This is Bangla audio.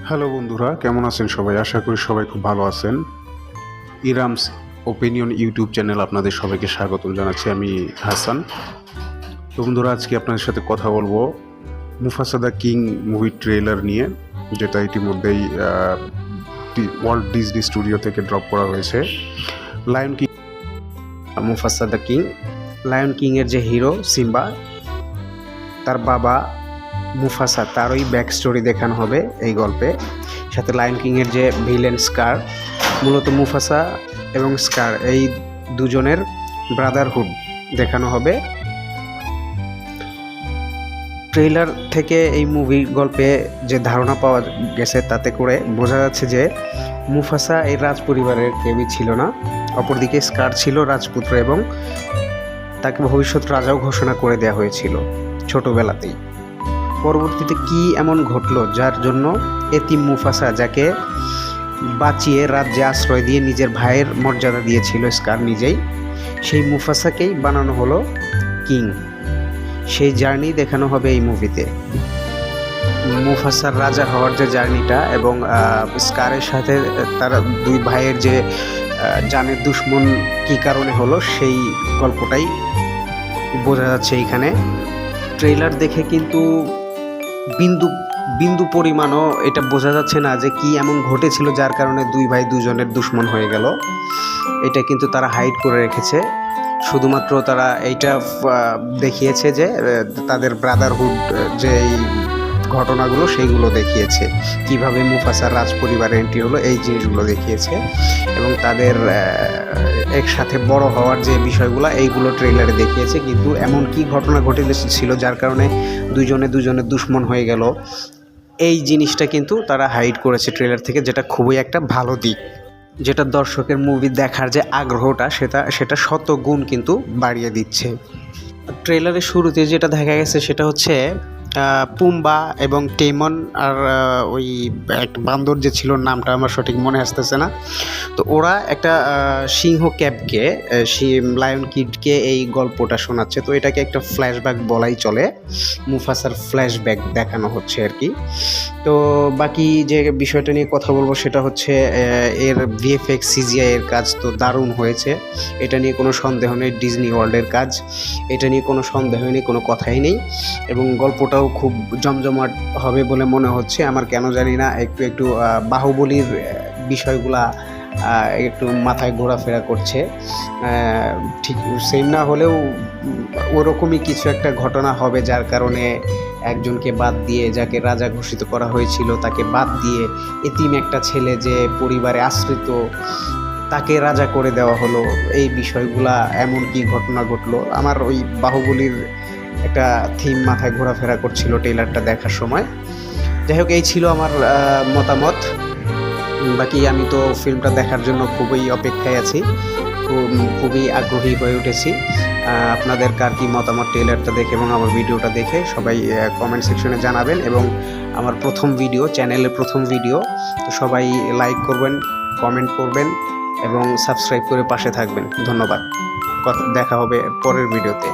হ্যালো বন্ধুরা, কেমন আছেন সবাই? আশা করি সবাই খুব ভালো আছেন। ইরামস ওপিনিয়ন ইউটিউব চ্যানেল আপনাদের সবাইকে স্বাগতম জানাচ্ছি। আমি হাসান। তো বন্ধুরা, আজকে আপনাদের সাথে কথা বলবো মুফাসা দ্য কিং মুভির ট্রেলার নিয়ে, যেটা ইতিমধ্যেই ওয়াল্ট ডিজনি স্টুডিও থেকে ড্রপ করা হয়েছে। Lion King, Mufasa the King, Lion কিংয়ের যে হিরো সিম্বা, তার বাবা মুফাসা, তারই ব্যাক স্টোরি দেখানো হবে এই গল্পে। সাথে লায়ন কিংয়ের যে ভিলেন স্কার, মূলত মুফাসা এবং স্কার এই দুজনের ব্রাদারহুড দেখানো হবে। ট্রেলার থেকে এই মুভির গল্পে যে ধারণা পাওয়া গেছে তাতে করে বোঝা যাচ্ছে যে মুফাসা এই রাজ পরিবারের কেউই ছিল না। অপরদিকে স্কার ছিল রাজপুত্র এবং তাকে ভবিষ্যৎ রাজাও ঘোষণা করে দেওয়া হয়েছিল ছোটবেলাতেই। পরবর্তীতে কি এমন ঘটলো যার জন্য এতিম মুফাসা, যাকে বাঁচিয়ে রাজ্যে আশ্রয় দিয়ে নিজের ভাইয়ের মর্যাদা দিয়েছিল স্কার নিজেই, সেই মুফাসাকেই বানানো হলো কিং। সেই জার্নি দেখানো হবে এই মুভিতে। মুফাসার রাজা হওয়ার যে জার্নিটা এবং স্কারের সাথে তার দুই ভাইয়ের যে জানের দুশ্মন কী কারণে হলো সেই গল্পটাই বোঝা যাচ্ছে এইখানে। ট্রেলার দেখে কিন্তু বিন্দু পরিমাণও এটা বোঝা যাচ্ছে না যে কি এমন ঘটেছিল যার কারণে দুই ভাই দুজনের দুশ্মন হয়ে গেল। এটা কিন্তু তারা হাইড করে রেখেছে। শুধুমাত্র তারা এইটা দেখিয়েছে যে তাদের ব্রাদারহুড যে ঘটনাগুলো সেইগুলো দেখিয়েছে, কিভাবে মুফাসার রাজ পরিবারে এন্ট্রি হলো এই জিনিসগুলো দেখিয়েছে, এবং তাদের একসাথে বড় হওয়ার যে বিষয়গুলো এইগুলো ট্রেলারে দেখিয়েছে। কিন্তু এমন কি ঘটনা ঘটেছিল যার কারণে দুজনের দুশ্মন হয়ে গেল, এই জিনিসটা কিন্তু তারা হাইড করেছে ট্রেলার থেকে, যেটা খুবই একটা ভালো দিক, যেটা দর্শকের মুভি দেখার যে আগ্রহটা সেটা শতগুণ কিন্তু বাড়িয়ে দিচ্ছে। ট্রেলারের শুরুতে যেটা দেখা গেছে সেটা হচ্ছে পুম্বা এবং টেমন আর ওই একটা বান্দর যে ছিল, নামটা আমার সঠিক মনে আসতেছে না, তো ওরা একটা সিংহ ক্যাবকে, লায়ন কিডকে এই গল্পটা শোনাচ্ছে। তো এটাকে একটা ফ্ল্যাশব্যাক বলাই চলে, মুফাসার ফ্ল্যাশব্যাক দেখানো হচ্ছে আর কি। তো বাকি যে বিষয়টা নিয়ে কথা বলবো সেটা হচ্ছে এর ভিএফএক্স সিজিআই এর কাজ তো দারুণ হয়েছে, এটা নিয়ে কোনো সন্দেহ নেই। ডিজনি ওয়ার্ল্ডের কাজ, এটা নিয়ে কোনো সন্দেহ নেই, কোনো কথাই নেই। এবং গল্পটাও খুব জমজমাট হবে বলে মনে হচ্ছে আমার, কেন জানি না। একটু বাহুবলীর বিষয়গুলা একটু মাথায় ঘোরাফেরা করছে। ঠিক সেম না হলেও ওরকমই কিছু একটা ঘটনা হবে যার কারণে একজনকে বাদ দিয়ে, যাকে রাজা ঘোষিত করা হয়েছিল তাকে বাদ দিয়ে এতিম একটা ছেলে যে পরিবারে আশ্রিত, তাকে রাজা করে দেওয়া হলো। এই বিষয়গুলা এমন কি ঘটনা ঘটলো, আমার ওই বাহুবলীর একটা থিম মাথায় ঘোরাফেরা করছিল ট্রেলারটা দেখার সময়। যাই হোক, এই ছিল আমার মতামত। বাকি আমি তো ফিল্মটা দেখার জন্য খুবই অপেক্ষায় আছি, খুবই আগ্রহী হয়ে উঠেছি। আপনাদের কার কী মতামত ট্রেলারটা দেখে এবং আমার ভিডিওটা দেখে সবাই কমেন্ট সেকশনে জানাবেন। এবং আমার প্রথম ভিডিও, চ্যানেলের প্রথম ভিডিও, তো সবাই লাইক করবেন, কমেন্ট করবেন এবং সাবস্ক্রাইব করে পাশে থাকবেন। ধন্যবাদ। দেখা হবে পরের ভিডিওতে।